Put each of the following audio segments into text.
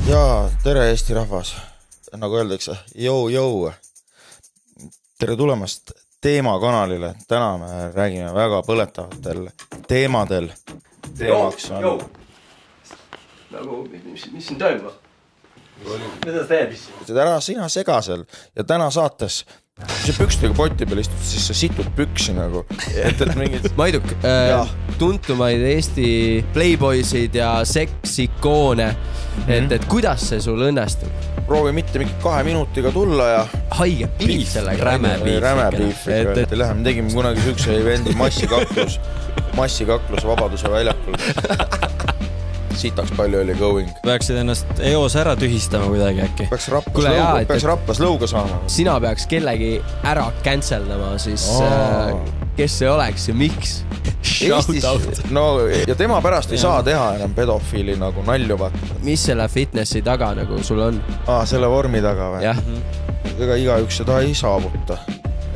Ja tere Eesti rahvas, nagu öeldakse, jõu. Tere tulemast teemakanalile. Täna me räägime väga põletavatel teemadel. Teemaks on... Nagu, mis siin toimub? Mida teeb? Ära sina segasel. Ja täna saates, kui sa pükstega poti peal istud, siis sa situd püksi nagu. Et mingid... Maiduk, tuntumaid Eesti playboysid ja seksikoone. Et kuidas see sul õnnestub? Proovi mitte mingi 2 minutiga tulla ja... Haige piif sellega. Räme piif. Läheme tegime kunagi sükse evendi massikaklus Vabaduse väljakul. Sitaks palju oli going. Peaksid ennast eos ära tühistama kuidagi äkki. Peaks rappas lõuga saama. Sina peaks kellegi ära canceldama siis, kes see oleks ja miks. Eestis, no, ja tema pärast ei saa teha enam pedofiili nagu nalju vaata. Mis selle fitnessi taga nagu sul on? Selle vormi taga või? Jah. Ega igaüks seda ei saavuta.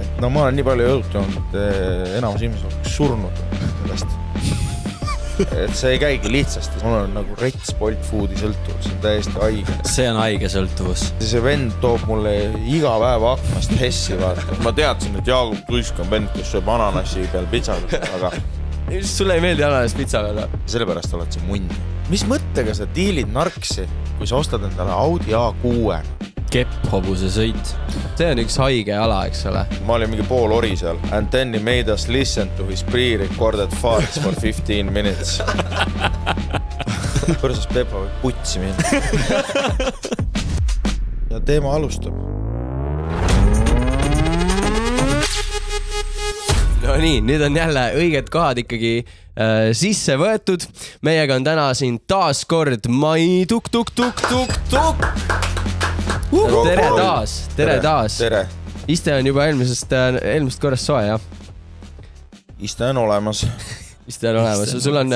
Et no ma olen nii palju jõudnud, et enamus inimesed on surnud sellest. Et see ei käigi lihtsasti. Mul on nagu rets Bolt Foodi sõltuvus. See on täiesti haige. See on haige sõltuvus. See vend toob mulle iga päev aknast hessi vaata. Ma teadsin, et Jaagup Tuisk on vend, kes sööb ananassi peal pitsad, aga... Sulle ei meeldi ananas pitsa peal? Sellepärast oled see munn. Mis mõttega sa diilid narksi, kui sa ostad endale Audi A6? Kepphobuse sõit. See on üks haige ala, eks ole. Ma olin mingi pool ori seal. And then he made us listen to his pre-recorded farts for 15 minutes. Põrsas Pepa võib putsi minna. Ja teema alustab. No nii, nüüd on jälle õiged kohad ikkagi sisse võetud. Meiega on täna siin taas kord Maiduk. Tere taas. Tere. Iste on juba eelmisest korrast soe, jah? Iste on olemas. Sul on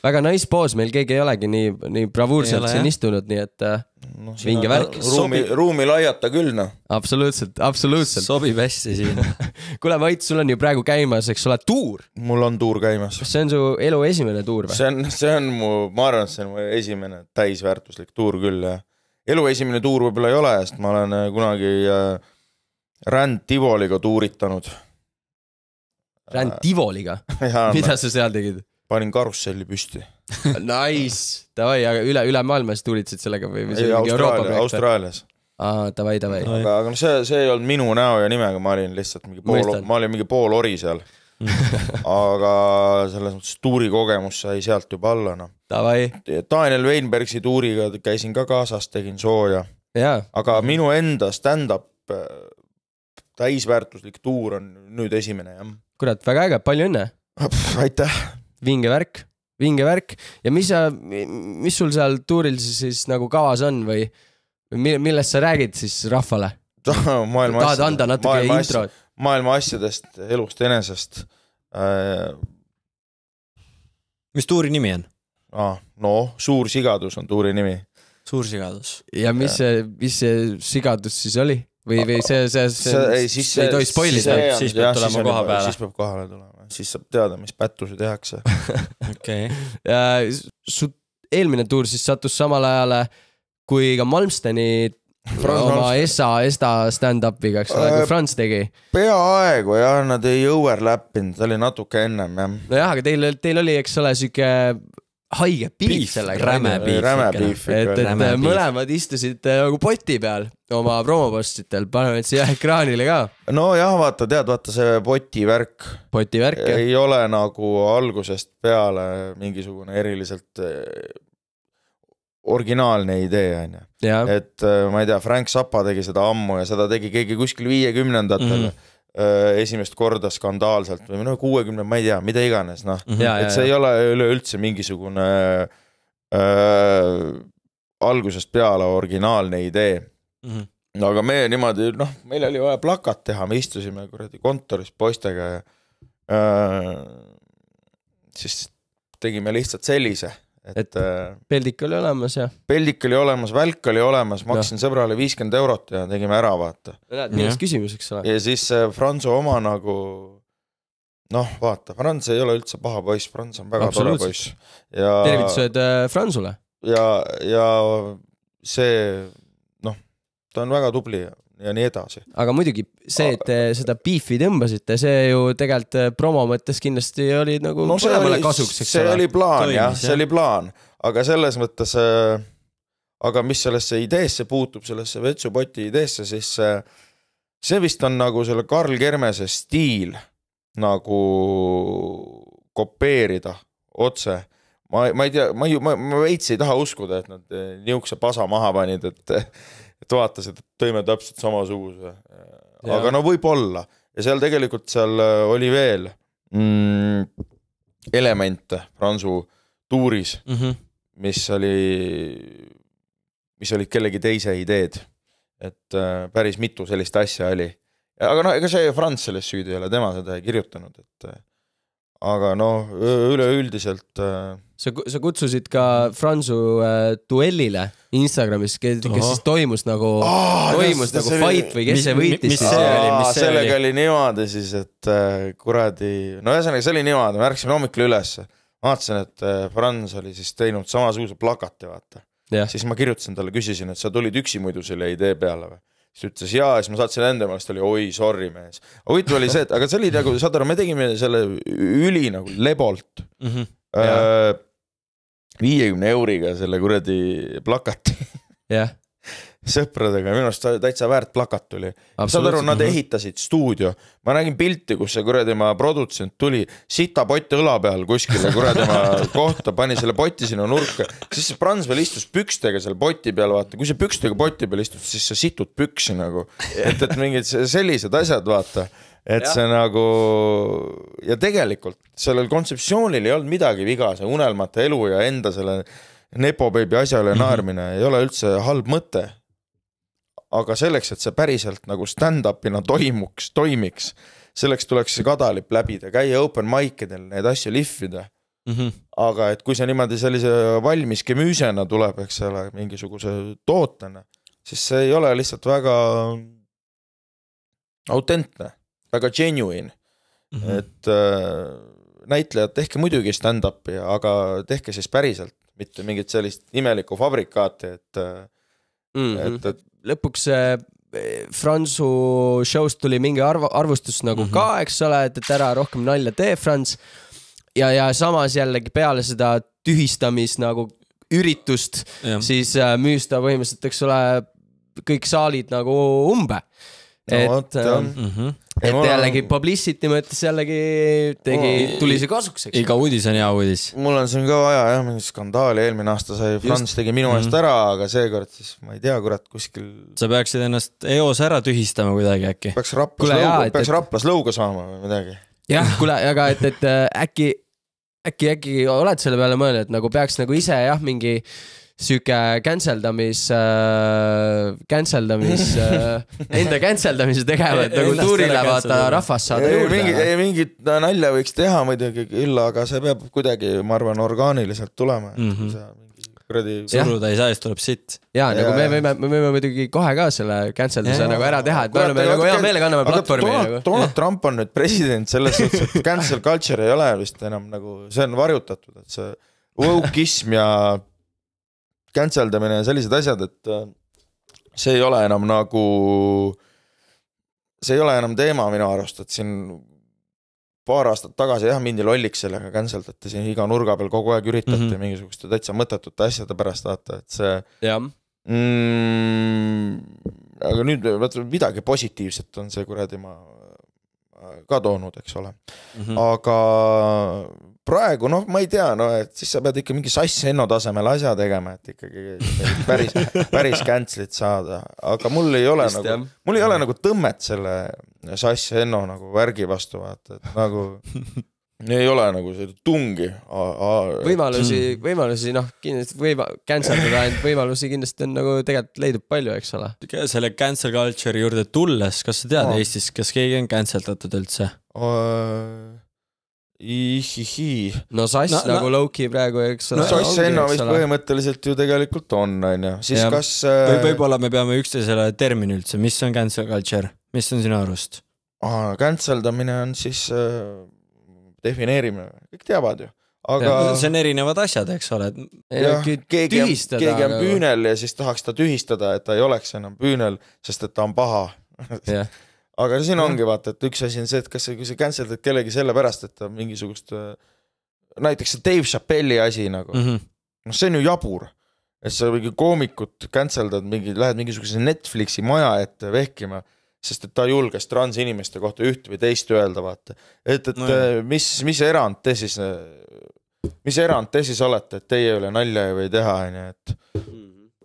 väga nice poos, meil keegi ei olegi nii bravuurselt siin istunud, nii et vinge värk. Ruumi laiata küll, no. Absoluutselt. Sobib hästi siin. Kuule, Mait, sul on ju praegu käimas, eks ole, tuur. Mul on tuur käimas. Kas see on su elu esimene tuur või? See on ma arvan, et see on mu esimene täisväärtuslik tuur küll, jah. Elu esimene tuur võib-olla ei ole, sest ma olen kunagi Ränd Tivoliga tuuritanud. Ränd Tivoliga? Mida sa seal tegid? Panin karusselli püsti. Nice! Tavai, aga üle maailmas tuuritsid sellega või? Ei, Austraalias. Tavai. Aga see ei olnud minu näo ja nimega, ma olin lihtsalt mingi pool ori seal. Aga selles mõttes tuurikogemus sai sealt juba alla, no. Tavai. Daniel Weinbergsi tuuriga käisin ka kaasas, tegin sooja. Aga minu enda stand-up täisväärtuslik tuur on nüüd esimene, jah. Kurat, väga äge, palju õnne. Aitäh. Vinge värk. Ja mis sul seal tuuril siis nagu kavas on või millest sa räägid siis rahvale? Tahad anda natuke intro? Maailma asjadest, elust enesest. Mis tuuri nimi on? No, Suur sigadus on tuuri nimi. Suur sigadus. Ja mis see sigadus siis oli? Või see ei tohi spoilida? Siis peab tulema koha peale. Siis peab kohale tulema. Siis saab teada, mis pättusi tehakse. Okay. Su eelmine tuur siis sattus samal ajale kui ka Malmsteni oma Esta stand-upiga, eks ole, kui Frans tegi. Peaaegu, jah, nad ei overlappinud, ta oli natuke ennem, jah. No jah, aga teil oli, eks ole, süke haige piif sellega. Räme piif. Et mõlemad istusid nagu poti peal oma promopostitel, paneme siia ekraanile ka. No jah, vaata see poti värk. Ei ole nagu algusest peale mingisugune eriliselt originaalne idee, on ju. Et ma ei tea, Frank Zappa tegi seda ammu ja seda tegi keegi kuskil 50-ndatel esimest korda skandaalselt või 60, ma ei tea, mida iganes, noh. Et see ei ole üleüldse mingisugune algusest peale originaalne idee. Aga me niimoodi, meil oli vaja plakat teha, me istusime kontoris poistega ja siis tegime lihtsalt sellise. Et peldik oli olemas ja peldik oli olemas, välk oli olemas, maksin sõbrale 50 eurot ja tegime ära, vaata. Milles küsimus, eks ole? Ja siis Franzo oma nagu vaata, Frans ei ole üldse paha poiss, Frans on väga tore poiss. Tervitused Franzule. Ja see, ta on väga tubli ja nii edasi. Aga muidugi see, et te seda beefi tõmbasite, see ju tegelikult promo mõttes kindlasti oli nagu mõlemale kasuks, eks see oli plaan, jah, see oli plaan, aga selles mõttes, aga mis sellesse ideesse puutub, sellesse vetsupoti ideesse, siis see vist on nagu selle Karl Kermese stiil nagu kopeerida otse. Ma ei tea, ma veits ei taha uskuda, et nad niukse pasa maha panid, et vaatasid, et tõime täpselt samasuguse. Aga no võib olla. Ja seal tegelikult seal oli veel elemente Pransu tuuris, mis olid kellegi teise ideed. Et päris mitu sellist asja oli. Aga no, ega see Frans sellest süüdi ei ole, tema seda ei kirjutanud, et aga üleüldiselt sa kutsusid ka Fransu duellile Instagramis, kes siis toimus nagu fight või kes see võitis sellega oli niimoodi siis, et kuradi ühesõnaga see oli niimoodi, ma ärksin hommikul üles, vaatasin, et Frans oli siis teinud samasuguse plakati, vaata. Siis ma kirjutasin talle, küsisin, et sa tulid üksi muidu selle idee peale või? Siis ütles ja siis ma saatsin enda meelest, oli oi, sorry mees. Huvitav oli see, et aga see oli nagu, saad aru, me tegime selle üli nagu lebolt 50 euriga selle kuradi plakati sõpradega, minu arust täitsa väärt plakat tuli. Saad aru, nad ehitasid stuudio. Ma nägin pilti, kus see kuradi ma produtsent tuli sita pott õla peal kuskile kuradi ma kohta, pani selle poti sinna nurka. Siis see Prans veel istus pükstega selle poti peal, vaata. Kui see pükstega poti peal istus, siis sa situd püksi nagu. Et mingid sellised asjad, vaata. Et see nagu... Ja tegelikult sellel kontseptsioonil ei olnud midagi viga, see unelmate elu ja enda selle Nepo Baby asjale naermine ei ole üldse halb mõte. Aga selleks, et see päriselt nagu stand-upina toimiks, selleks tuleks see kadalip läbida, käia open mic'idel, need asju lihvida. Aga et kui see niimoodi sellise valmis kemüüsena tuleb, eks ole, mingisuguse tootena, siis see ei ole lihtsalt väga autentne, väga genuine. Et näitlejad tehke muidugi stand-upi, aga tehke siis päriselt, mitte mingit sellist imelikku fabrikaati, et lõpuks Fransu showst tuli mingi arvustus nagu ka, eks ole, et ära rohkem nalja tee, Frans. Ja samas jällegi peale seda tühistamis nagu üritust, siis müüs ta põhimõtteliselt, eks ole, kõik saalid nagu umbe. Et jällegi publicity mõttes jällegi tuli see kasuks, eks? Iga uudis on hea uudis. Mul on siin ka vaja, mingi skandaali, eelmine aasta sai Frans tegi minu eest ära, aga seekord siis, ma ei tea, kurat, kuskil... Sa peaksid ennast EOS ära tühistama kuidagi äkki. Peaks Raplas lõuga saama või midagi. Jah, kuule, aga et äkki oled selle peale mõelnud, et nagu peaks nagu ise mingi süke canceldamise enda canceldamise tegema, et nagu tuurile vaata rahvast saada juurde. Mingit nalja võiks teha muidugi küll, aga see peab kuidagi, ma arvan, orgaaniliselt tulema. Suruda ei saa, siis tuleb sitt. Jaa, nagu me võime muidugi kohe ka selle cancelduse nagu ära teha, et me oleme nagu hea meelega anname platvormi. Donald Trump on nüüd president selles suhtes, et cancel culture ei ole vist enam nagu, see on varjutatud, et see wokeism ja canceldamine ja sellised asjad, et see ei ole enam nagu, see ei ole enam teema minu arust, et siin paar aastat tagasi mindi lolliks sellega canceldati, siin iga nurga peal kogu aeg üritati mingisuguste täitsa mõttetute asjade pärast vaata, et see aga nüüd midagi positiivset on see kuradi ma ka toonud, eks ole. Aga praegu, ma ei tea, et siis sa pead ikka mingi sass-enno tasemel asja tegema, et ikkagi päris cancelit saada. Aga mul ei ole nagu tõmmet selle sass-enno nagu värgi vastu vaata, et nagu ei ole nagu see tungi. Võimalusi, kindlasti canceldada, ainult võimalusi kindlasti on nagu tegelikult leidub palju, eks ole. Selle cancel culture juurde tulles, kas sa tead Eestis, kas keegi on canceldatud üldse? No sass nagu low-key praegu, eks ole. Sass-enno vist põhimõtteliselt ju tegelikult on, ja. Siis kas... Võib-olla me peame üksteisele termini üldse, mis on cancel culture? Mis on sinu arust? Canceldamine on siis... defineerime, kõik teavad ju, aga see on erinevad asjad, eks ole. Keegi on püünel ja siis tahaks ta tühistada, et ta ei oleks enam püünel, sest et ta on paha. Aga siin ongi vaata, et üks asi on see, et kas sa canceldad kellegi selle pärast, et ta mingisugust, näiteks see Dave Chappelli asi nagu, no see on ju jabur, et sa mingi koomikut canceldad, lähed mingisuguse Netflixi maja ette vehkima, sest et ta julges trans inimeste kohta üht või teist öelda, vaata. Et mis erand te siis olete, et teie üle nalja ei või teha, et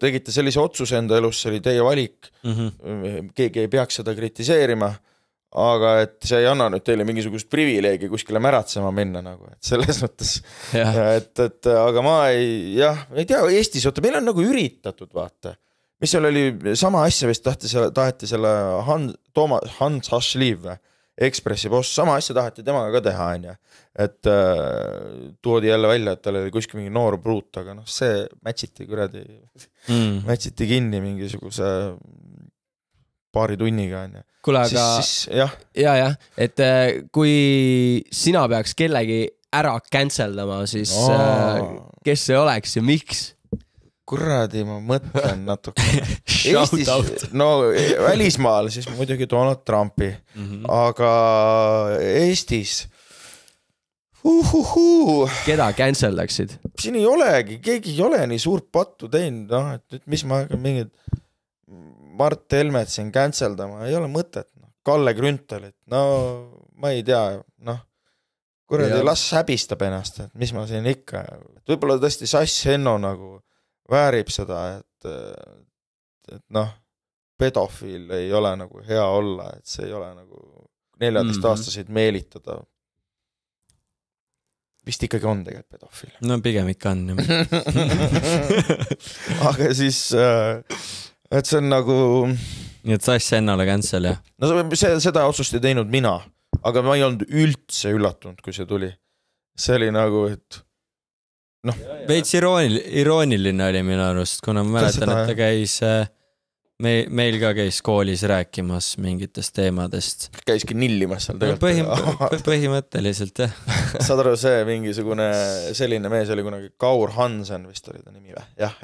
tegite sellise otsuse enda elus, see oli teie valik, keegi ei peaks seda kritiseerima, aga et see ei anna nüüd teile mingisugust privileegi kuskile märatsema minna nagu, et selles mõttes, et aga ma ei tea, Eestis, meil on nagu üritatud, vaata. Mis seal oli, sama asja vist taheti selle Hans Hašliv, Ekspressi boss, sama asja taheti temaga ka teha, et toodi jälle välja, et tal oli kuskil mingi noor pruut, aga see mätsiti mätsiti kinni mingisuguse paari tunniga. Kule, aga et kui sina peaks kellegi ära canceldama, siis kes see oleks ja miks? Kuradi, ma mõtlen natuke. Eestis, no välismaal, siis muidugi Donald Trumpi, aga Eestis Keda canceldaksid? Siin ei olegi, keegi ei ole nii suurt pattu teinud, et nüüd mis ma mingid Mart Helmet siin canceldama, ei ole mõtet. Kalle Grüntalit, no ma ei tea, kuradi, las häbistab ennast, et mis ma siin ikka, võib-olla tõesti Sass Henno nagu väärib seda, et pedofiil ei ole nagu hea olla, et see ei ole nagu 14-aastaseid meelitada. Vist ikkagi on tegelikult pedofiil. No pigem ikka on. Aga siis, et see on nagu... Nii et Sass Hennole cancel, jah? No seda otsust ei teinud mina, aga ma ei olnud üldse üllatunud, kui see tuli. See oli nagu, et... Veits irooniline oli minu arust, kuna ma mäletan, et ta käis, meil ka käis koolis rääkimas mingitest teemadest. Käiski nillimas seal tegelikult. Põhimõtteliselt, jah. Saad aru, see mingisugune selline mees oli kunagi Kaur Hansen, vist oli ta nimi või? Jah.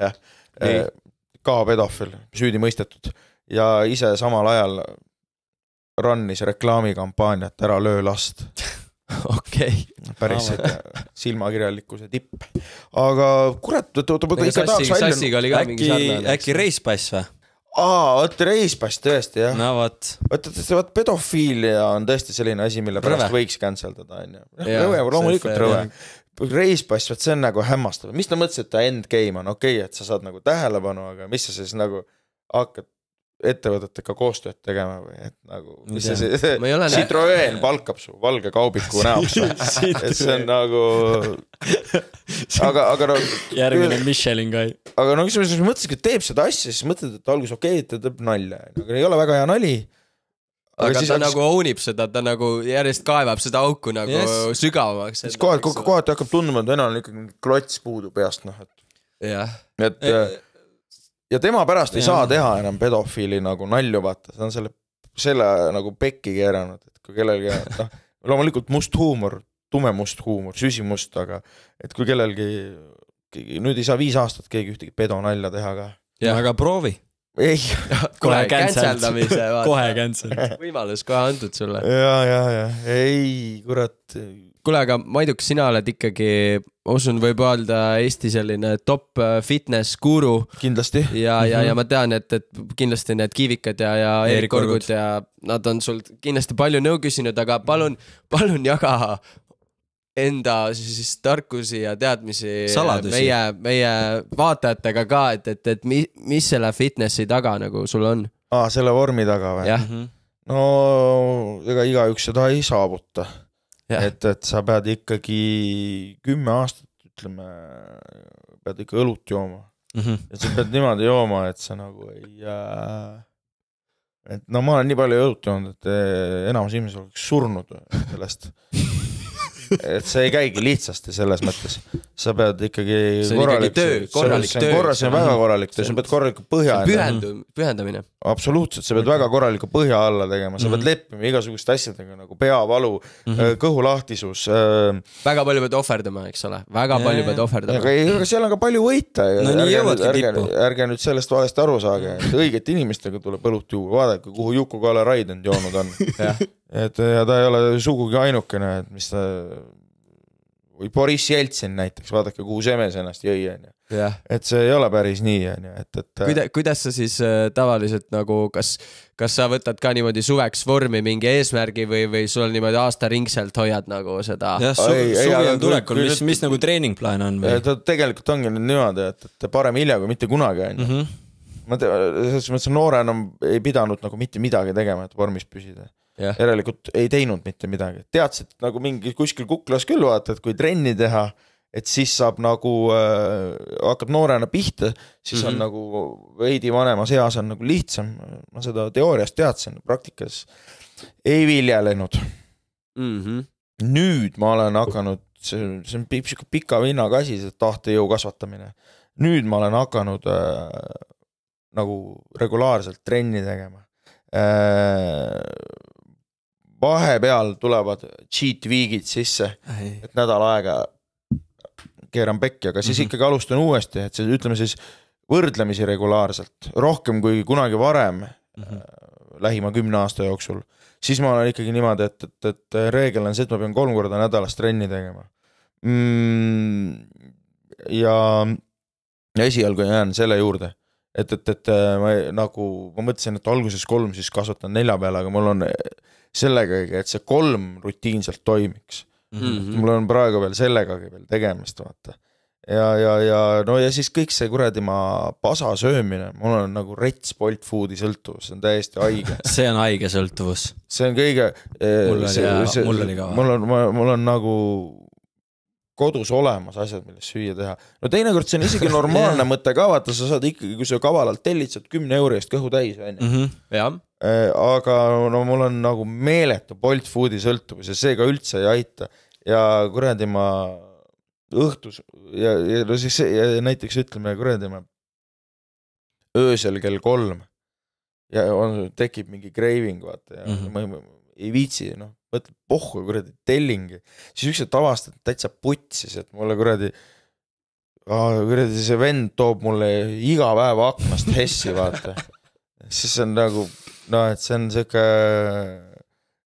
Ka pedofil, süüdi mõistetud. Ja ise samal ajal rannis reklaamikampaaniat ära löö last. Okei. Päris silmakirjalikkuse tipp. Aga kurat, ikka tahaks välja... Sassiga oli ka mingi sarnane. Äkki reispass või? Võtta reispass tõesti, jah. No võt. Võt pedofiilia on tõesti selline asi, mille pärast võiks canceldada. Rõve, loomulikult rõve. Reispass, see on nagu hämmastav. Mis ta mõtles, et ta endgame on okei, et sa saad nagu tähelepanu, aga mis sa siis nagu hakkad ettevõtetega koostööd tegema või et nagu mis see Citroën palkab su valge kaubiku näoks või et see on nagu aga no järgmine Michelin kai aga no kui sa mõtlesid, et teeb seda asja siis mõtled, et algus okei, et ta teeb nalja aga ei ole väga hea nali aga ta nagu ownib seda, ta nagu järjest kaevab seda auku nagu sügavamaks siis kohati hakkab tunduma, et enam ikkagi klots puudu peast et ja tema pärast ei saa teha enam pedofiili nagu nalju vaata, see on selle nagu pekki keeranud, et kui kellelgi loomulikult must huumor, tume must huumor, süsimust, aga et kui kellelgi nüüd ei saa 5 aastat keegi ühtegi pedo nalja teha ka. Ja aga proovi. Ei. Kohe canceldamise. Kohe cancel. Võimalus kohe antud sulle. Ja. Ei, kurat. Kuule, aga Maiduks, sina oled ikkagi, usun, võib öelda Eesti selline top fitness guru. Kindlasti. Ja ma tean, et kindlasti need Kiivikad ja Erik Korgud ja nad on sul kindlasti palju nõu küsinud, aga palun jaga enda siis tarkusi ja teadmisi saladusi. Meie vaatajatega ka, et mis selle fitnessi taga nagu sul on? Selle vormi taga või? Jah. No, ega igaüks seda ei saavuta. Et sa pead ikkagi 10 aastat, ütleme, pead ikka õlut jooma. Et sa pead niimoodi jooma, et sa nagu ei... Et no ma olen nii palju õlut joonud, et enamus inimesed oleks surnud sellest. et see ei käigi lihtsasti selles mõttes. Sa pead ikkagi see on ikkagi töö, korralik töö. See on väga korralik töö, sa pead korraliku põhja pühendamine. Absoluutselt, sa pead väga korraliku põhja alla tegema, sa pead leppima igasuguste asjadega nagu peavalu, kõhulahtisus. Väga palju pead ohverdama, eks ole, väga palju pead ohverdama. Aga seal on ka palju võita. No nii jõuadki tippu. Ärge nüüd sellest valesti aru saage, et õigete inimestega tuleb õlut juua, vaadake, kuhu Juku-Kalle Raidend joonud on. Et ja ta ei ole sugugi ainukene, et mis ta või Boris Jeltsin näiteks, vaadake, kuhu Semes ennast jõi, et see ei ole päris nii, kuidas sa siis tavaliselt nagu, kas sa võtad ka niimoodi suveks vormi mingi eesmärgi või sul niimoodi aastaringselt hoiad nagu seda? Suvi on tulekul, mis nagu treeningplaan on? Tegelikult ongi nüüd niimoodi, et parem hilja kui mitte kunagi on. Ma selles mõttes noorena ei pidanud nagu mitte midagi tegema, et vormis püsida. Järelikult ei teinud mitte midagi. Teadsid nagu mingi kuskil kuklas küll vaata, et kui trenni teha, et siis saab nagu, hakkad noorena pihta, siis on nagu veidi vanemas eas on nagu lihtsam. Ma seda teooriast teadsin, praktikas ei viljelenud. Nüüd ma olen hakanud, see on pika vinnaga asi, see tahtejõu kasvatamine. Nüüd ma olen hakanud nagu regulaarselt trenni tegema. Vahepeal tulevad cheat week'id sisse, et nädal aega keeran pekki, aga siis ikkagi alustan uuesti, et ütleme siis võrdlemisi regulaarselt, rohkem kui kunagi varem lähima 10 aasta jooksul, siis ma olen ikkagi niimoodi, et reegel on see, et ma pean 3 korda nädalas trenni tegema. Ja esialgu jään selle juurde, et ma mõtlesin, et alguses 3, siis kasvatan 4 peale, aga mul on sellegagi, et see 3 rutiinselt toimiks. Mul on praegu veel sellegagi veel tegemist, vaata. Ja siis kõik see kuradi ma pasa söömine, mul on nagu rets Bolt Foodi sõltuvus, see on täiesti haige. See on haige sõltuvus. See on kõige... Mul oli ka. Mul on nagu kodus olemas asjad, milles süüa teha. No teinekord see on isegi normaalne mõte ka, vaata, sa saad ikkagi, kui sa kavalalt tellid, saad 10 euro eest kõhu täis. Aga no mul on nagu meeletu Bolt Foodi sõltuvus ja see ka üldse ei aita. Ja kuradi ma õhtus ja näiteks ütleme kuradi ma öösel kell 3 ja tekib mingi craving, vaata, ja ma ei viitsi, mõtled pohhu kuradi tellingi, siis ükselt avastad täitsa putsis, et mulle kuradi see vend toob mulle iga päev aknast hessi, vaata. Siis on nagu, et see on siuke...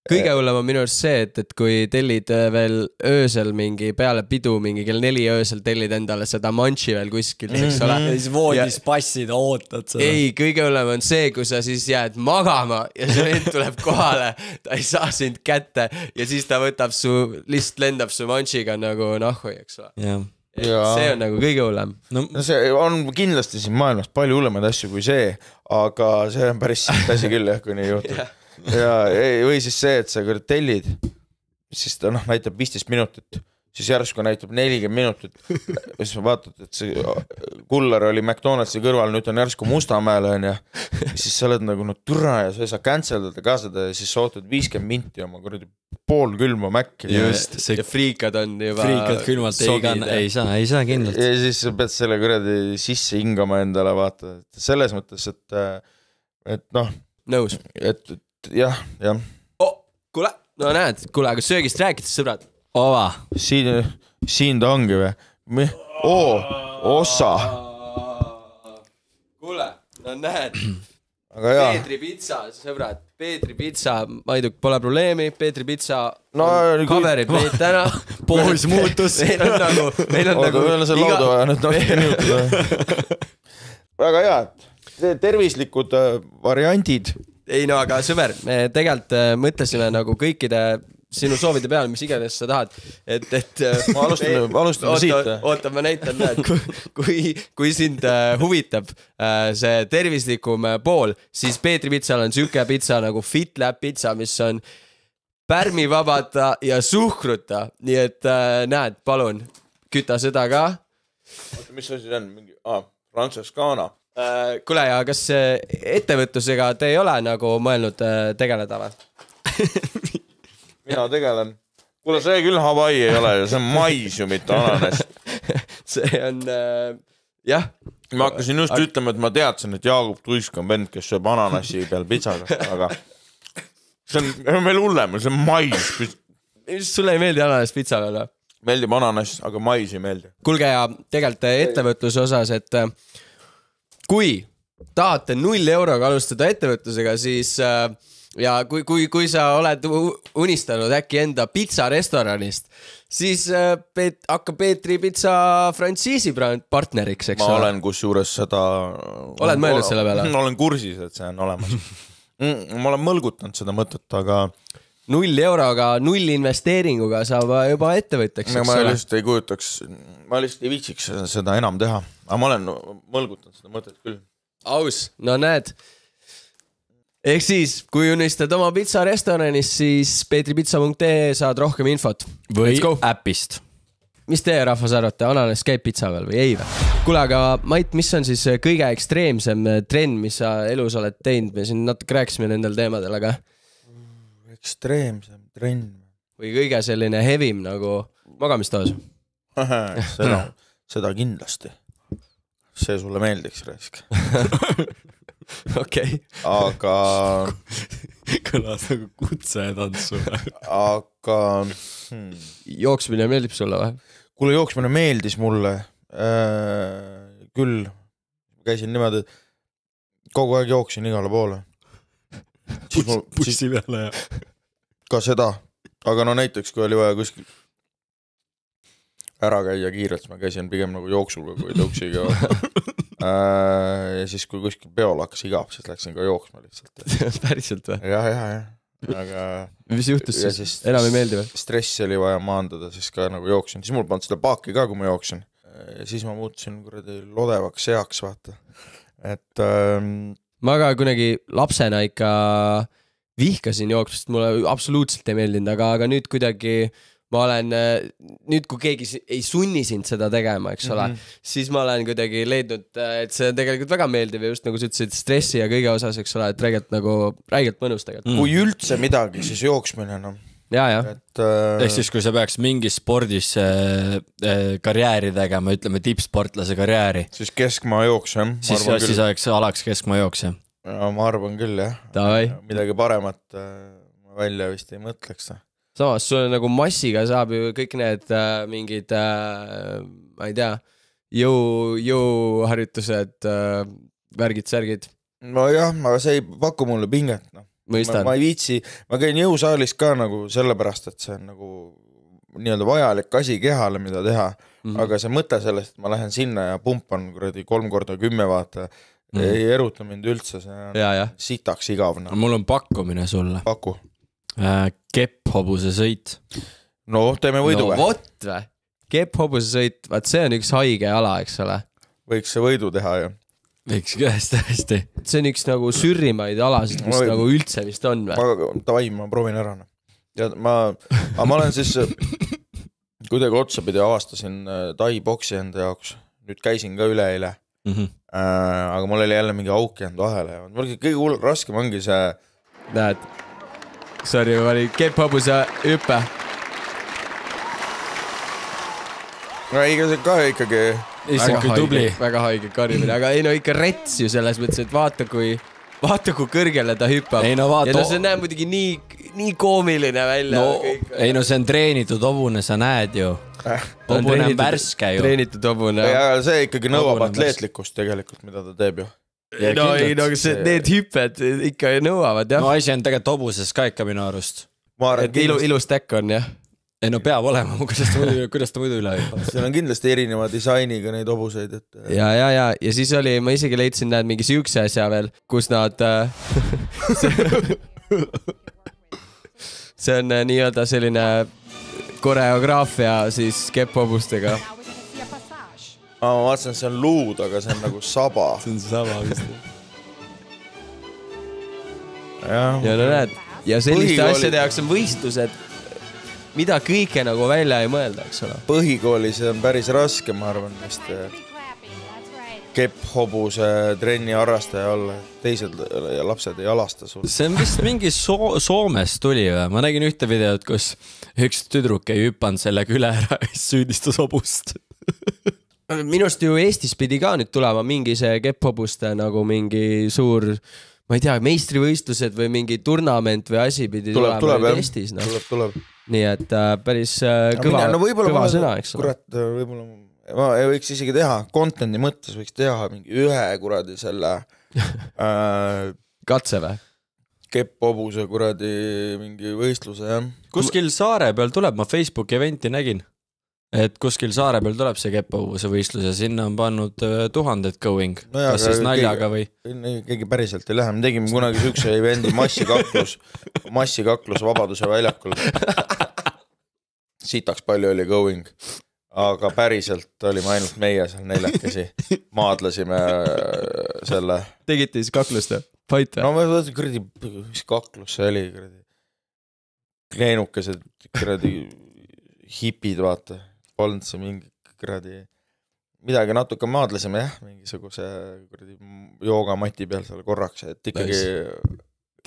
Kõige hullem on minu arust see, et kui tellid veel öösel mingi peale pidu, mingi kell 4 öösel tellid endale seda manši veel kuskil, eks ole. Ja siis voodis passid, ootad seda. Ei, kõige hullem on see, kui sa siis jääd magama ja see vend tuleb kohale, ta ei saa sind kätte ja siis ta võtab lihtsalt lendab su manšiga nagu nahhu, eks ole. See on nagu kõige hullem. No see on kindlasti siin maailmas palju hullemaid asju kui see, aga see on päris asi küll, kui nii juhtub. Või siis see, et sa tellid, siis ta näitab 15 minutit, siis järsku näitab 40 minutit, siis vaatad, et see kullar oli McDonaldsi kõrval, nüüd on järsku Mustamäel, ja siis sa oled nagu türa ja sa ei saa canceldada ka seda ja siis sa ootad 50 minti oma pool külma mäkki. Just, ja friikad on juba friikad külmalt ei saa kindlalt. Ja siis sa pead selle kuradi sisse hingama endale, vaata, selles mõttes, et nõus. Et jah. Kuule, no näed, aga söögist rääkides, sõbrad. Ova. Siin ta ongi või? Ossa. Kuule, no näed. Aga jah. Peetri pitsa, sõbrad. Peetri pitsa, ma ei tea, pole probleemi. Peetri pitsa coverid meid täna. Poos muutus. Meil on nagu see lauda vaja nüüd minutada. Väga hea. Tervislikud variandid. Ei no, aga sõber, me tegelikult mõtlesime nagu kõikide sinu soovide peale, mis iganes sa tahad, et ma alustan siit. Oota, ma näitan, kui sind huvitab see tervislikum pool, siis Peetri pitsal on siuke pitsa nagu FitLab pitsa, mis on pärmivabata ja suhkruta, nii et näed, palun, küta seda ka. Mis asi see on? Francescana. Kuule, ja kas ettevõtlusega te ei ole nagu mõelnud tegeleda või? Mina tegelen Kuule, see küll Hawaii ei ole, see on mais ju, mitte ananas. See on, jah. Ma hakkasin just ütlema, et ma teadsin, et Jaagup Tuisk on vend, kes sööb ananassi peal pitsaga, aga see on meil hullem, see on mais. Sulle ei meeldi ananas pitsa peal või? Meeldib ananas, aga mais ei meeldi. Kuulge ja tegelikult ettevõtluse osas, et kui tahate 0 euroga alustada ettevõtlusega, siis ja kui sa oled unistanud äkki enda pitsarestoranist, siis hakka Peetri pitsa frantsiisi partneriks, eks ma olen kusjuures seda... Oled mõelnud selle peale? Olen kursis, et see on olemas. Ma olen mõlgutanud seda mõtet, aga... 0 euroga, 0 investeeringuga saab juba ettevõtteks. Ma lihtsalt ei kujutaks, ma lihtsalt ei viitsiks seda enam teha. Aga ma olen mõlgutanud seda mõtet küll. Aus, no näed. Ehk siis, kui unistad oma pitsarestoranis, siis peetripitsa.ee saad rohkem infot. Või äpist. Mis teie rahvas arvate? Ananas käib pitsa peal või ei või? Kuule, aga Mait, mis on siis kõige ekstreemsem trend, mis sa elus oled teinud? Me siin natuke rääkisime nendel teemadel, aga... Ekstreemsem trend. Või kõige selline hevim nagu magamistoos? Seda kindlasti. See sulle meeldiks, Raisk. Okei. Aga... Kõlas nagu kutsetantsu. Aga... Jooksmine meeldib sulle või? Kuule, jooksmine meeldis mulle. Küll. Käisin niimoodi, kogu aeg jooksin igale poole. Bussi peale ja... Ka seda. Aga no näiteks, kui oli vaja kuskil ära käia kiirelt, ma käisin pigem nagu jooksul kui tõuksiga. Ja siis kui kuskil peol hakkas igav, siis läksin ka jooksma lihtsalt. Päriselt või? Jah. Aga... Mis juhtus siis? Enam ei meeldi või? Stressi oli vaja maandada, siis ka nagu jooksin. Siis mul polnud seda paaki ka, kui ma jooksin. Ja siis ma muutusin lodevaks seaks, vaata. Et... Ma ka kunagi lapsena ikka vihkasin jooksmist, mulle absoluutselt ei meeldinud, aga nüüd kuidagi ma olen, nüüd kui keegi ei sunni sind seda tegema, eks ole, siis ma olen kuidagi leidnud, et see on tegelikult väga meeldiv ja just nagu sa ütlesid stressi ja kõige osas, eks ole, et räigelt mõnus tegelikult. Kui üldse midagi, siis jooksmine, no. Ja. Ehk siis, kui sa peaks mingis spordis karjääri tegema, ütleme tippsportlase karjääri. Siis keskmaa jooks, jah. Siis alaks keskmaa jooks, jah. Ja ma arvan küll, jah. Midagi paremat välja vist ei mõtleks. Samas, sulle nagu massiga saab ju kõik need mingid, ma ei tea, jõuharjutused, värgid, särgid. No jah, aga see ei paku mulle pinget, no. Ma ei viitsi, ma käin jõusaalis ka nagu sellepärast, et see on nagu nii-öelda vajalik asi kehale, mida teha, aga see mõte sellest, et ma lähen sinna ja pumpan 3 korda 10 vaata, ei eruta mind üldse, see on sitaks igavna. Mul on pakkumine sulle. Paku. Kepphobuse sõit. No, teeme võidu või? No vot või? Kepphobuse sõit, vaat see on üks haige ala, eks ole. Võiks see võidu teha, ju. Võiks hästi. See on üks nagu sürrimaid alasid, mis nagu üldse vist on või? Tavai, ma proovin ära. Ja ma olen siis kuidagi otsapidi avastasin tai boksi enda jaoks. Nüüd käisin ka üle eile. Aga mul oli jälle mingi auk jäänud vahele. Kõige raskem ongi see... Näed, sorry, ma olin kepphobuse hüppe. No ei, see ka ikkagi... Väga haige karimine, aga ei no ikka rets ju selles mõttes, et vaata kui kõrgele ta hüppab. Ja no see näeb muidugi nii koomiline välja. Ei no see on treenitud hobune, sa näed ju. Hobune on värske ju. Treenitud hobune. Ja see ikkagi nõuab atleetlikkust tegelikult, mida ta teeb ju. No need hüpped ikka nõuavad, jah. No asi on tegelikult hobuses ka ikka minu arust. Et ilus täkk on, jah. Ei no peab olema, kuidas ta muidu üle hüppab. Seal on kindlasti erineva disainiga neid hobuseid. Ja siis oli, ma isegi leidsin näed mingi siukse asja veel, kus nad... see on nii-öelda selline koreograafia siis kepphobustega. Ma vaatasin, see on luud, aga see on nagu saba. See on saba vist. Ja no näed. Ja selliste asjade jaoks on võistlused, mida kõike nagu välja ei mõelda, eks ole. Põhikoolis on päris raske, ma arvan, vist. kepphobuse trenni harrastaja olla, teised lapsed ei alasta sul. See on vist mingi Soomes tuli või? Ma nägin ühte videot, kus üks tüdruk ei hüpanud sellega üle ära ja süüdistas hobust. Minust ju Eestis pidi ka nüüd tulema mingi see kepphobuste nagu mingi suur, ma ei tea, meistrivõistlused või mingi turnament või asi pidi tulema Eestis. No. Tuleb. Nii et päris kõva sõna, eks ole. Kurat, võib-olla ma võiks isegi teha, content'i mõttes võiks teha mingi ühe kuradi selle katse või? Kepphobuse kuradi mingi võistluse, jah. Kuskil saare peal tuleb, ma Facebooki eventi nägin. Et kuskil saare peal tuleb see kepphobuse võistlus ja sinna on pannud 1000 going. No jah, kas siis naljaga või? Keegi päriselt ei lähe. Me tegime kunagi sükse evendi massikaklus Vabaduse väljakul. Sitaks palju oli going. Aga päriselt olime ainult meie seal neljakesi. Maadlasime selle. Tegite siis kaklust või? Fight või? No ma võtsin kuradi, mis kaklus see oli? Kleenukesed kuradi hipid, vaata. Polnud see mingi kuradi midagi natuke maadlasime, jah, mingisuguse kuradi joogamati peal seal korraks, et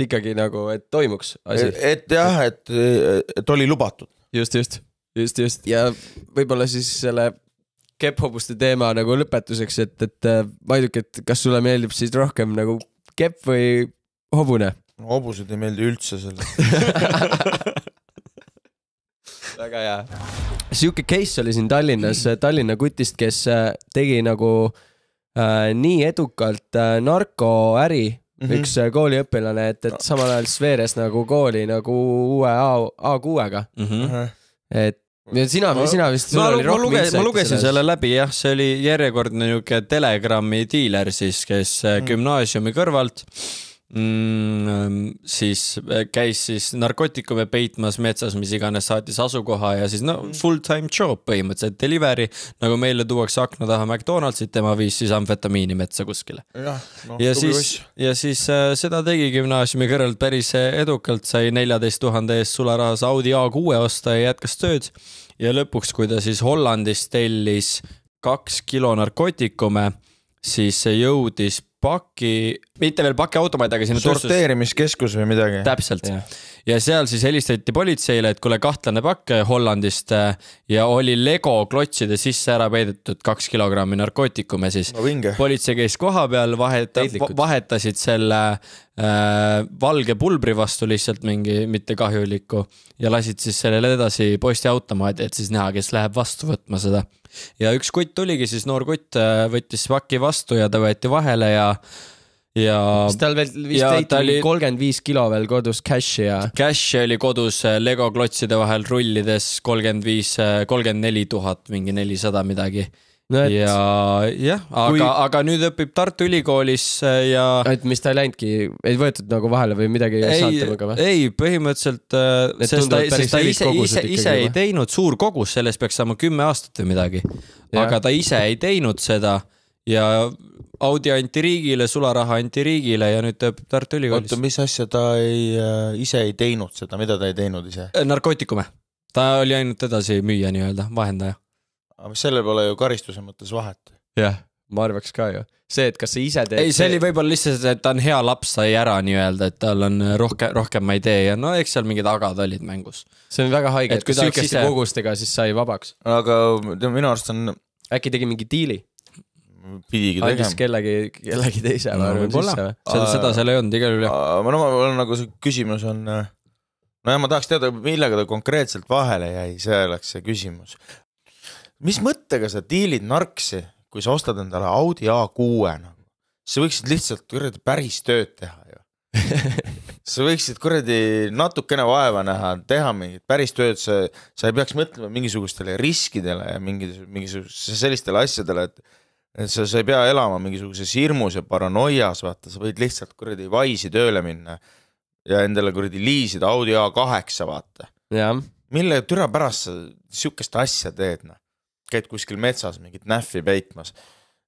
ikkagi nagu, et toimuks asi. Et jah, et oli lubatud. Just. Ja võib-olla siis selle kepphobuste teema nagu lõpetuseks, et Maiduke, et kas sulle meeldib siis rohkem nagu kepp või hobune? No, hobused ei meeldi üldse selle. Väga hea. Siuke case oli siin Tallinnas, Tallinna kutist, kes tegi nagu nii edukalt narkoäri, üks kooliõpilane, et samal ajal sveeres nagu kooli nagu uue A6-ga. Et sina vist sul oli rohkem insight. Ma lugesin selle läbi, jah, see oli järjekordne niuke Telegrami diiler siis, kes gümnaasiumi kõrvalt siis käis siis narkootikume peitmas metsas, mis iganes saatis asukoha ja siis full-time job põhimõtteliselt delivery, nagu meile tuuakse akna taha McDonaldsit, tema viis siis amfetamiini metsa kuskile. Ja siis seda tegi gümnaasiumi kõrvalt päris edukalt, sai 14 000 eest sularahas Audi A6 osta ja jätkas tööd ja lõpuks, kui ta siis Hollandist tellis 2 kilo narkootikume, siis see jõudis mitte veel paki automaid, aga sinna sorteerimiskeskus või midagi. Täpselt. Ja seal siis helistati politseile, et kuule kahtlane pakk Hollandist ja oli Lego klotside sisse ära peidetud 2 kilogrammi narkootikume siis. Politsei käis koha peal, vahetasid selle valge pulbri vastu lihtsalt mingi mitte kahjuliku ja lasid siis sellele edasi postiautomaadi, et siis näha, kes läheb vastu võtma seda. Ja üks kutt tuligi siis, noor kutt võttis paki vastu ja ta võeti vahele ja siis tal veel vist 35 kilo veel kodus cashi ja cash oli kodus Lego klotside vahel rullides 34 000 mingi 400 midagi. No aga nüüd õpib Tartu Ülikoolis ja et mis ta ei läinudki, ei võetud nagu vahele või midagi saatamaga või? Ei, põhimõtteliselt ta ise ei teinud suur kogus, sellest peaks saama 10 aastat või midagi, aga ta ise ei teinud seda ja Audi anti riigile, sularaha anti riigile ja nüüd ta õpib Tartu Ülikoolis. Oota, mis asja ta ise ei teinud seda, mida ta ei teinud ise? Narkootikume. Ta oli ainult edasi müüa nii-öelda, vahendaja. Aga sellel pole ju karistuse mõttes vahet. Jah, ma arvaks ka ju. See, et kas sa ise teed... Ei, see oli võib-olla lihtsalt, et ta on hea laps, sai ära nii-öelda, et tal on rohkem ma ei tee ja no eks seal mingid agad olid mängus. See on väga haige, et kui sükeste kogustega siis sai vabaks. Aga minu arust on... Äkki tegi mingi diili? Pidigi tegema. Andis kellegi teise. Seda seal ei olnud igal üle. Ma nagu see küsimus on... No ja ma tahaks teada, millega ta konkreetselt vahele jäi, see oleks see küsimus. Mis mõttega sa diilid narksi, kui sa ostad endale Audi A6 nagu? Sa võiksid lihtsalt kuradi päris tööd teha ju. Sa võiksid kuradi natukene vaeva näha, teha mingit päris tööd, sa ei peaks mõtlema mingisugustele riskidele ja mingisugustele sellistele asjadele, et sa ei pea elama mingisuguses hirmus ja paranoias, vaata, sa võid lihtsalt kuradi vaisi tööle minna ja endale kuradi liisida Audi A8, vaata. Mille türa pärast sa sihukest asja teed, noh? Käid kuskil metsas mingit näffi peitmas.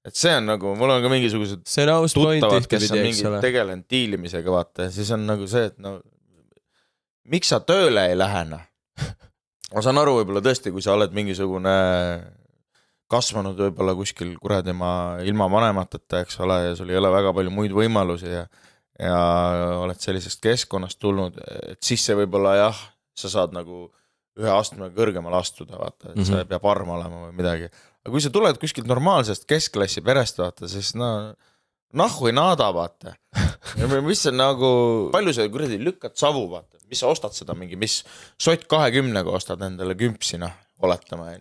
Et see on nagu, mul on ka mingisugused tuttavad, kes on mingid tegelenud diilimisega, vaata. Ja siis on nagu see, et no, miks sa tööle ei lähene? Ma saan aru võib-olla tõesti, kui sa oled mingisugune kasvanud võib-olla kuskil kuradi ilma vanemateta, eks ole, ja sul ei ole väga palju muid võimalusi ja oled sellisest keskkonnast tulnud, et siis see võib-olla jah, sa saad nagu ühe astme kõrgemal astuda, vaata, et sa ei pea parm olema või midagi. Aga kui sa tuled kuskilt normaalsest keskklassi perest, vaata, siis nahhu ei naada, vaata. Mis see nagu, palju sa kuradi lükkad savu, vaata, mis sa ostad seda mingi, mis sott 20-ga ostad endale kümpsina, oletama,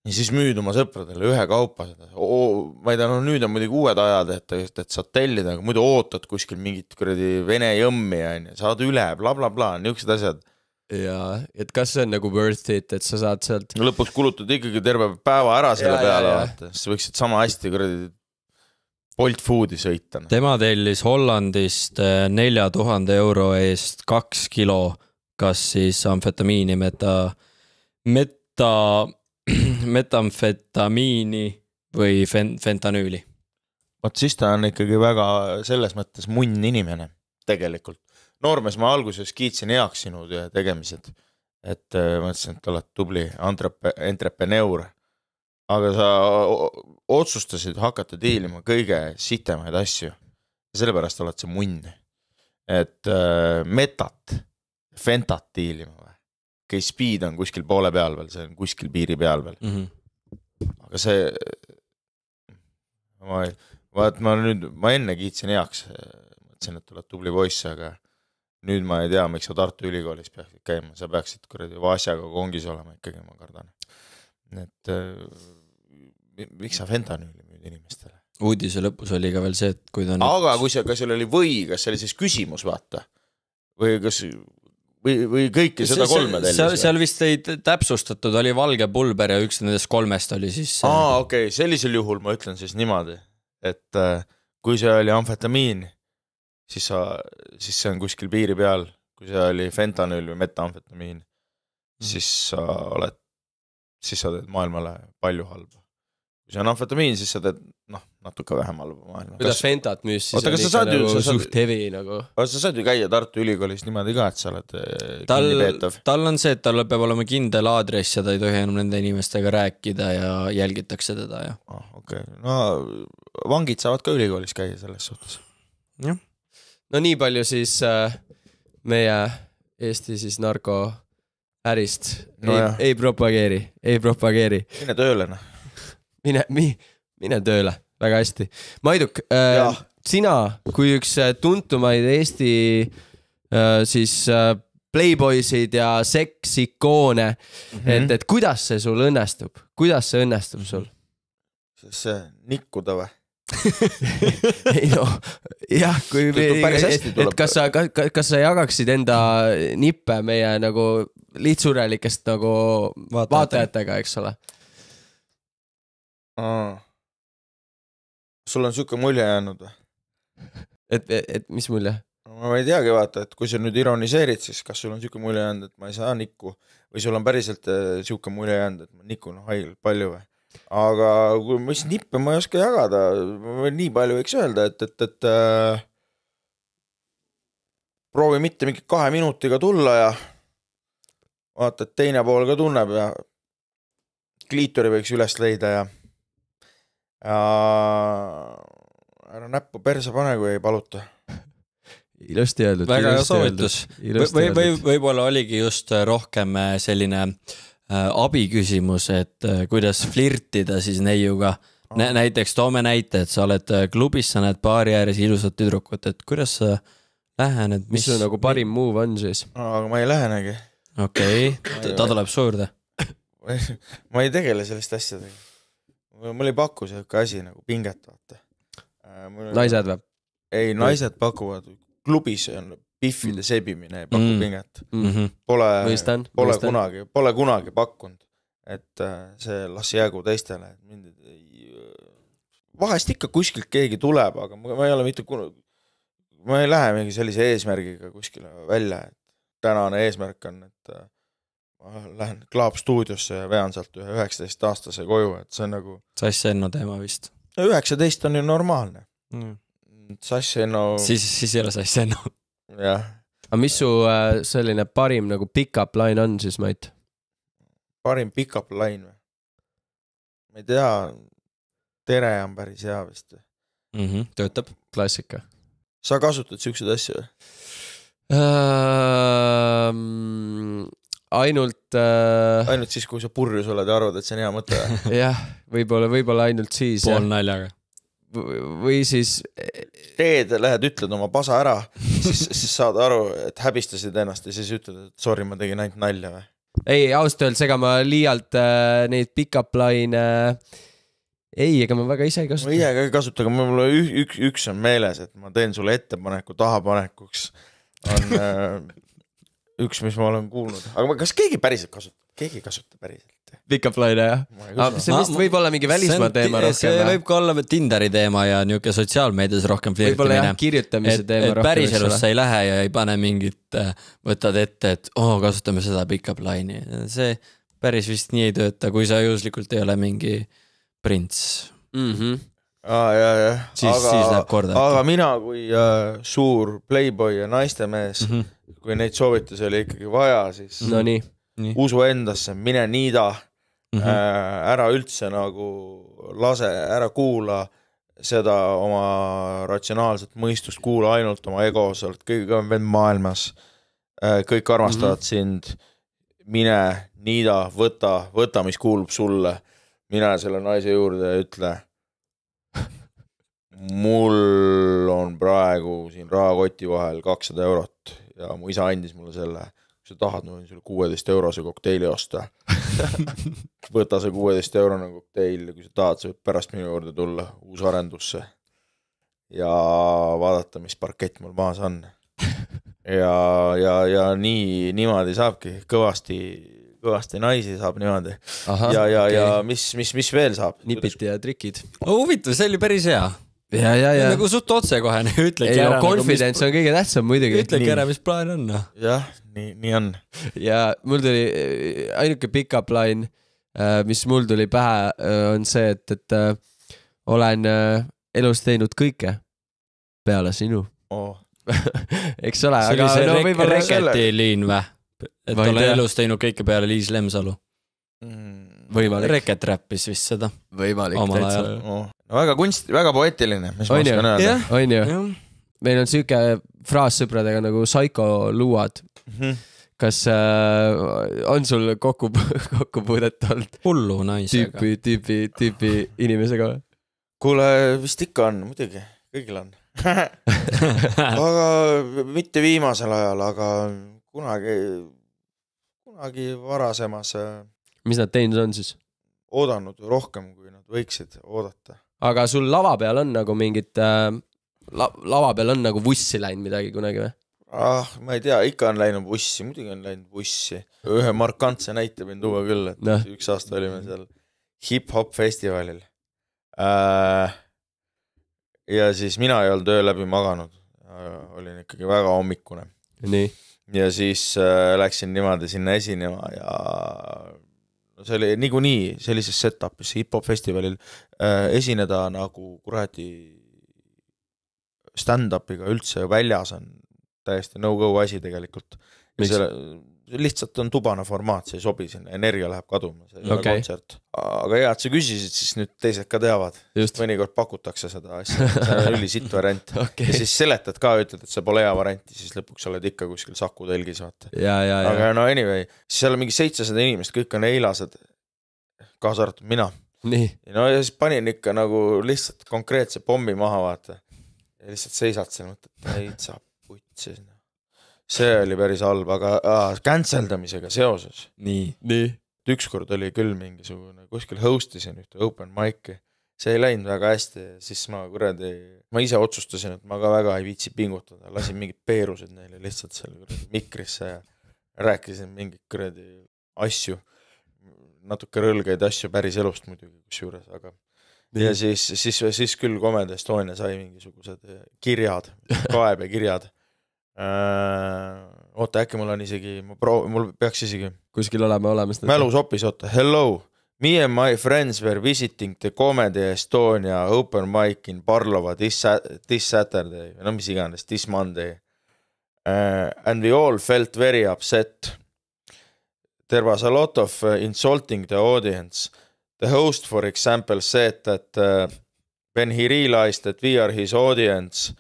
ja siis müüd oma sõpradele ühe kaupa seda. Ma ei tea, nüüd on muidugi uued ajad, et saad tellida, aga muidu ootad kuskil mingit kuradi vene jõmmi, saad üle, bla bla bla, niisugused asjad. Ja, et kas see on nagu worth it, et sa saad sealt... Lõpuks kulutad ikkagi terve päeva ära selle peale, vaata. Siis võiksid sama hästi kuradi Bolt Foodi sõita. Tema tellis Hollandist 4000 euro eest 2 kilo, kas siis amfetamiini, metamfetamiini või fentanüüli. Vaat siis ta on ikkagi väga selles mõttes munn inimene tegelikult. Noormees, ma alguses kiitsin heaks sinu tegemised, et mõtlesin, et oled tubli entrepreneur, aga sa otsustasid hakata diilima kõige sitemaid asju. Sellepärast oled see munn. Et fentat diilima või? Okei, speed on kuskil poole peal veel, see on kuskil piiri peal veel. Aga see, ma enne kiitsin heaks, mõtlesin, et oled tubli poiss, aga nüüd ma ei tea, miks sa Tartu Ülikoolis peaksid käima, sa peaksid kuradi Vasjaga kongis olema ikkagi, ma kardan. Et miks sa fentanüüli müüd inimestele? Uudise lõpus oli ka veel see, et kui ta aga kui kas seal oli kas see oli siis küsimus, vaata? Või kõiki seda kolme tellis? Seal vist ei täpsustatud, oli valge pulber ja üks nendest kolmest oli siis... Okei, sellisel juhul ma ütlen siis niimoodi, et kui see oli amfetamiin, siis see on kuskil piiri peal, kui see oli fentanüül või metamfetamiin, siis sa teed maailmale palju halba. Kui see on amfetamiin, siis sa teed natuke vähem halba maailma. Kuidas fentat müüs, siis on ikka nagu suht hevi nagu. Sa saad ju käia Tartu Ülikoolis niimoodi ka, et sa oled kinnipeetav. Tal on see, et tal peab olema kindel aadress ja ta ei tohi enam nende inimestega rääkida ja jälgitakse teda. Okei. No vangid saavad ka ülikoolis käia selles suhtes. Jah. No nii palju siis meie Eesti siis narko ärist ei propageeri. Mine tööle. Mine tööle, väga hästi. Maiduk, sina kui üks tuntumaid Eesti siis playboysid ja seksikoone, et kuidas see sul õnnestub? Kuidas see õnnestub sul? See nikkuda või? Ei no, jah, et kas sa jagaksid enda nippe meie nagu lihtsurelikest nagu vaatajatega, eks ole? Sul on siuke mulje jäänud või? Et mis mulje? Ma ei teagi vaata, et kui sa nüüd ironiseerid, siis kas sul on siuke mulje jäänud, et ma ei saa nikku või sul on päriselt siuke mulje jäänud, et ma nikun haigelt palju või? Aga mis nippe ma ei oska jagada, nii palju võiks öelda, et proovi mitte mingi 2 minutiga tulla ja vaata, et teine pool ka tunneb ja kliitori võiks üles leida ja ära näppu perse pane, kui ei paluta. Ilusti öeldud. Väga hea soovitus. Võib-olla oligi just rohkem selline abiküsimus, et kuidas flirtida siis neiuga. Näiteks toome näite, et sa oled klubis, sa näed baari ääres ilusat tüdrukut, et kuidas sa lähened? Mis sul nagu parim move on siis? Aga ma ei lähenegi. Okei, ta tuleb suurde. Ma ei tegele sellist asjadega. Mul ei paku selline asi nagu pinget, vaata. Naised või? Ei, naised pakuvad. Klubis on piffide sebimine, ei paku pinget. Pole kunagi pakkunud, et see las jäägu teistele. Vahest ikka kuskilt keegi tuleb, aga ma ei ole mitte kunagi, ma ei lähe mingi sellise eesmärgiga kuskile välja. Tänane eesmärk on, et ma lähen Klaab stuudiosse ja vean sealt 19-aastase koju, et see on nagu... Sass-Enno teema vist. 19 on ju normaalne. Sass-Enno... Siis ei ole Sass-Enno. Jah. Aga mis su selline parim nagu pick-up line on siis, Mait? Parim pick-up line või? ma ei tea, tere on päris hea vist. Töötab. Klassika. Sa kasutad siukseid asju või? Ainult siis, kui sa purjus oled ja arvad, et see on hea mõte. jah, võib-olla ainult siis. Pool naljaga. Või siis lähed, ütled oma pasa ära, siis saad aru, et häbistasid ennast ja siis ütled, et sorry, ma tegin ainult nalja või? Ei, ausalt öeldes, ega ma liialt neid pick-up line ega ma väga ise ei kasuta. Ma ise ka ei kasuta, aga mul üks on meeles, et ma teen sulle ettepaneku tahapanekuks. On üks, mis ma olen kuulnud. Aga kas keegi päriselt kasutab? Keegi ei kasuta päriselt. Pick-up line, jah? See vist võib olla mingi välismaa teema rohkem. See võib ka olla Tinderi teema ja niuke sotsiaalmeedias rohkem flirtimine. Võib-olla jah, kirjutamise teema rohkem. Päris elus sa ei lähe ja ei pane mingit, võtad ette, et kasutame seda pick-up line'i. See päris vist nii ei tööta, kui sa juhuslikult ei ole mingi prints. Siis läheb korda. Aga mina kui suur playboy ja naistemees, kui neid soovitusi oli ikkagi vaja, siis usu endasse, mine niida, ära üldse nagu lase, ära kuula seda oma ratsionaalset mõistust, kuula ainult oma ego, sa oled kõige kõvem vend maailmas, kõik armastavad sind, mine niida, võta, mis kuulub sulle. Mine selle naise juurde ja ütle, mul on praegu siin rahakoti vahel 200 eurot ja mu isa andis mulle selle. Kui sa tahad, ma võin sulle 16 eurose kokteili osta. Võta see 16 eurone kokteil ja kui sa tahad, sa võid pärast minu juurde tulla uus arendusse ja vaadata, mis parkett mul maas on. Ja niimoodi saabki kõvasti naisi saab niimoodi. Ja mis veel saab? Nipid ja trikid. Huvitav, see oli päris hea. Ja. Nagu suht otsekohene, ütlegi ära. Confidence on kõige tähtsam muidugi. Ütlegi ära, mis plaan on. Jah, nii on. Ja mul tuli ainuke pick-up line, mis mul tuli pähe, on see, et olen elus teinud kõike peale sinu. Eks ole, aga see reketi liin või? Et olen elus teinud kõike peale Liis Lemsalu. Võimalik. Reket räppis vist seda. Võimalik. Omal ajal. Väga poeetiline, mis ma oskan öelda. On ju. Meil on süüke fraas sõpradega nagu psycho-luuad. Kas on sul kokkupuudet olnud? Hullu naisega. Tüüpi inimesega? Kuule, vist ikka on, muidugi. Kõigil on. Aga mitte viimasel ajal, aga kunagi varasemas mis nad teinud on siis? Oodanud rohkem, kui nad võiksid oodata. Aga sul lava peal on nagu mingit lava peal on nagu vussi läinud midagi kunagi või? Ma ei tea, ikka on läinud bussi, muidugi on läinud bussi. Ühe markantse näite võin tuua küll, et üks aasta olime seal hip-hop festivalil. Ja siis mina ei olnud öö läbi maganud. Olin ikkagi väga hommikune. Nii. Ja siis läksin niimoodi sinna esinema ja see oli niikuinii sellises setupis hip-hop festivalil esineda nagu kuradi stand-upiga üldse väljas on täiesti no-go asi tegelikult. Lihtsalt on tubane formaat, see ei sobi sinna, energia läheb kaduma, see ei ole kontsert. Aga hea, et sa küsisid, siis nüüd teised ka teavad. Mõnikord pakutakse seda asja, see on ülisitt variant. Ja siis seletad ka, ütled, et see pole hea varianti, siis lõpuks oled ikka kuskil Saku telgis, vaata. Aga no anyway, siis seal on mingi 700 inimest, kõik on eilased, kaasa arvatud mina. Nii. No ja siis panin ikka nagu lihtsalt konkreetse pommi maha, vaata. Ja lihtsalt seisad seal, mõtled, ei saab putsi sinna. See oli päris halb, aga canceldamisega seoses. Nii. Ükskord oli küll mingisugune, kuskil hostisin ühte open mic'i. See ei läinud väga hästi, siis ma ise otsustasin, et ma ka väga ei viitsi pingutada. Lasin mingid peerused neile lihtsalt seal mikrisse ja rääkisin mingid kuradi asju, natuke rõlgeid asju päris elust muidugi kusjuures, aga ja siis küll Comedy Estonia sai mingisugused kirjad, kaebekirjad. Oota, äkki mul on isegi, mul peaks isegi kuskil olema. Mälusopis, oota, hello, me and my friends were visiting the Comedy Estonia open mic in Parlova this Saturday, no mis iganes, this Monday, and we all felt very upset. There was a lot of insulting the audience. the host, for example, said that when he realized that we are his audience,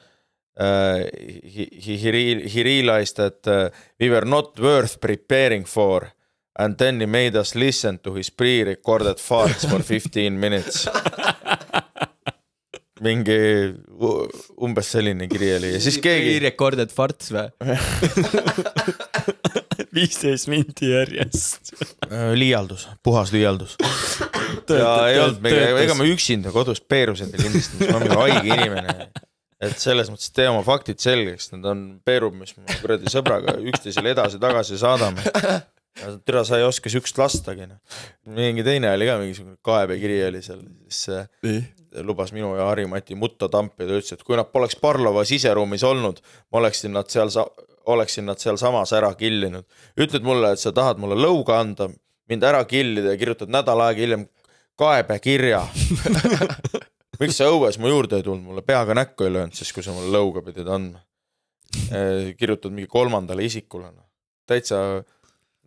he realized that we were not worth preparing for, and then he made us listen to his pre-recorded farts for 15 minutes. Mingi umbes selline kiri oli ja siis keegi pre-recorded farts või? 15 minti järjest. Liialdus, puhas liialdus. Ja ei olnud, ega ma üksinda kodus peerusin teil kindlasti, ma olen haige inimene. Et selles mõttes tee oma faktid selgeks, need on peerub, mis ma kuradi sõbraga üksteisele edasi-tagasi saadame. Türa sa ei oska sükst lastagi. Mingi teine oli ka mingisugune kaebekiri oli seal, siis lubas minu ja Harri-Mati mutta tampida, ütles, et kui nad poleks Parlova siseruumis olnud, ma oleksin nad seal samas ära killinud. Ütled mulle, et sa tahad mulle lõuga anda, mind ära killida ja kirjutad nädal aega hiljem kaebekirja. Miks sa õues mu juurde ei tulnud, mulle peaga näkku ei löönud, siis kui sa mulle lõuga pidid andma. Kirjutad mingi 3. isikule. Täitsa,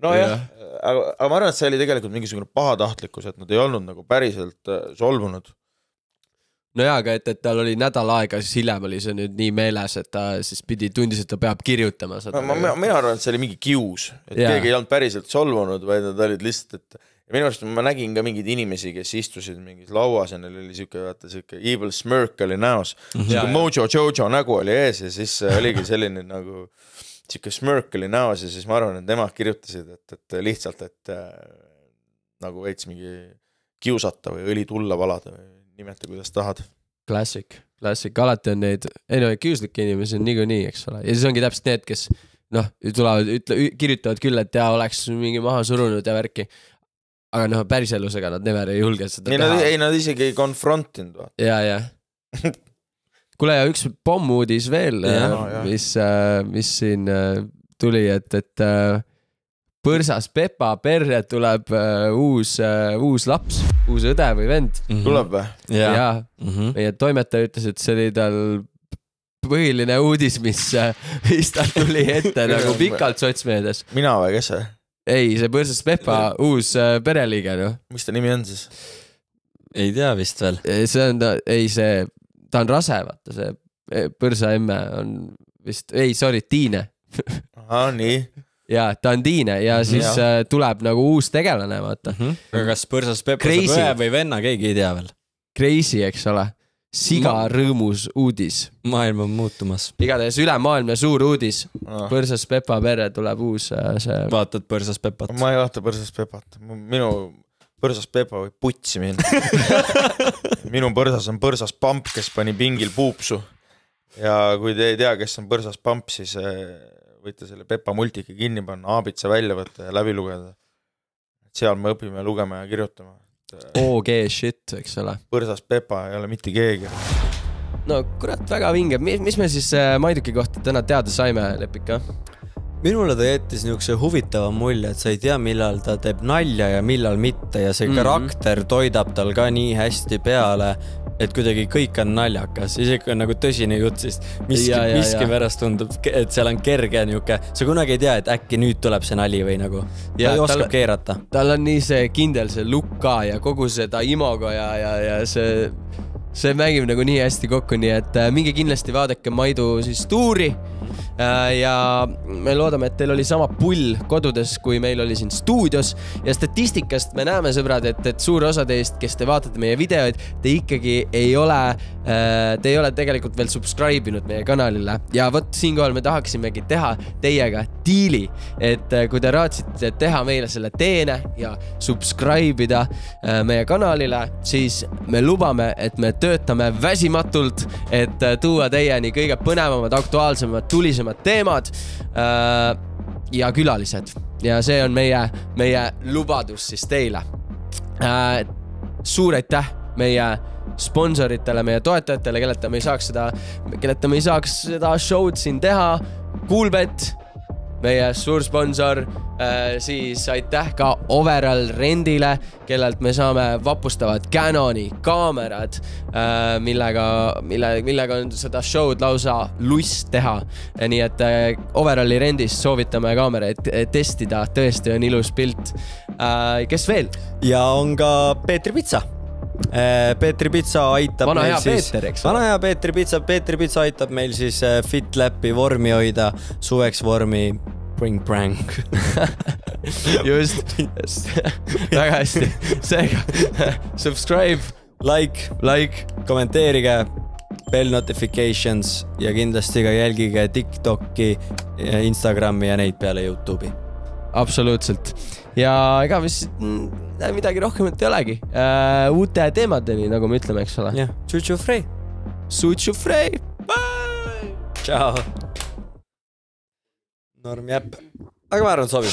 no jah, aga ma arvan, et see oli tegelikult mingisugune pahatahtlikkus, et nad ei olnud nagu päriselt solvunud. No jaa, aga et tal oli nädal aega, siis hiljem oli see nüüd nii meeles, et ta siis tundis, et ta peab kirjutama. Mina arvan, et see oli mingi kius, et keegi ei olnud päriselt solvunud, vaid nad olid lihtsalt, et ja minu arust ma nägin ka mingid inimesi, kes istusid mingis lauas ja neil oli siuke evil smirk oli näos. Siuke Mojo Jojo nägu oli ees ja siis oligi selline nagu siuke smirk oli näos ja siis ma arvan, et nemad kirjutasid, et lihtsalt, et nagu veits mingi kiusata või õli tulla valada või nimeta, kuidas tahad. Classic. Alati on neid, kiuslikke inimesi on nii, eks ole. Ja siis ongi täpselt need, kes kirjutavad küll, et oleks mingi maha surunud ja värki. Aga päris elusega nad never ei julge seda teha. Ei, nad isegi ei konfrontinud. Ja. Kuule, ja üks pommuudis veel, mis siin tuli, et Põrsas Pepa perre tuleb uus laps, uus õde või vend. Tuleb või? Ja. Meie toimetaja ütles, et see oli tal põhiline uudis, mis tal tuli ette nagu pikalt sotsmeedias. Mina või kes see? Ei, see Põrsas Pepa uus pereliige, no. Mis ta nimi on siis? Ei tea vist veel. Ta on rase, vaata, see Põrsa emme on vist, Tiine. Aha, nii. Ja, ta on Tiine ja siis tuleb nagu uus tegelane, vaata. Aga kas Põrsas Pepa saab õe või venna, keegi ei tea veel? Crazy, eks ole. Siga rõõmus uudis. Maailm on muutumas. Igatahes ülemaailmne suur uudis. Põrsas Pepa perre tuleb uus see... Vaatad Põrsas Pepat? Ma ei vaata Põrsas Pepat. Minu Põrsas Pepa võib putsi minna. Minu põrsas on Põrsas Pamp, kes pani pingil puupsu. Ja kui te ei tea, kes on Põrsas Pamp, siis võite selle Pepa multiki kinni panna, aabitsa välja võtta ja läbi lugeda. Seal me õpime lugema ja kirjutama. OG shit, eks ole. Põrsas Pepa ei ole mitte keegi. No kurat, väga vinge. Mis me siis Maiduki kohta täna teada saime, Lepika? Minule ta jättis niisuguse huvitava mulje, et sa ei tea, millal ta teeb nalja ja millal mitte ja see karakter toidab tal ka nii hästi peale, et kuidagi kõik on naljakas, isegi on nagu tõsine jutt, siis miski pärast tundub, et seal on kerge niuke, sa kunagi ei tea, et äkki nüüd tuleb see nali või nagu, ta ei oskab keerata. Tal on nii see kindel, see look ka ja kogu seda imago ja see mängib nagu nii hästi kokku, nii et minge kindlasti vaadake Maidu siis tuuri ja me loodame, et teil oli sama pull kodudes, kui meil oli siin stuudios ja statistikast me näeme, sõbrad, et suur osa teist, kes te vaatate meie videoid, te ikkagi ei ole tegelikult veel subscribe inud meie kanalile ja võt siinkohal me tahaksimegi teha teiega diili, et kui te raatsite teha meile selle teene ja subscribe ida meie kanalile, siis me lubame, et me töötame väsimatult, et tuua teieni kõige põnevamad, aktuaalsemad, tulisemad teemad ja külalised. Ja see on meie lubadus siis teile. Suur aitäh meie sponsoritele, meie toetajatele, kelleta me ei saaks seda show'd siin teha. Coolbet, meie suur sponsor, siis aitäh ka Overall Rendile, kellelt me saame vapustavad Canoni kaamerad, millega on seda show'd lausa lust teha. Nii et Overalli Rendist soovitame kaameraid testida, tõesti on ilus pilt. Kes veel? Ja on ka Peetri Pitsa. Peetri Pitsa aitab vana meil hea siis Peeter, eks vana hea Peetri Pitsa aitab meil siis FitLapi vormi hoida, suveks vormi bring prank. Just. Väga hästi. Seega subscribe, like, kommenteerige, bell notifications ja kindlasti ka jälgige TikToki, Instagrami ja neid peale YouTube'i. Absoluutselt. Ja ega vist midagi rohkemat ei olegi. Uute teemadeni, nagu me ütleme, eks ole. Jah, Tšutšufrei. Tšutšufrei. Bye! Ciao! Norm jäpp. Aga ma arvan, sobib.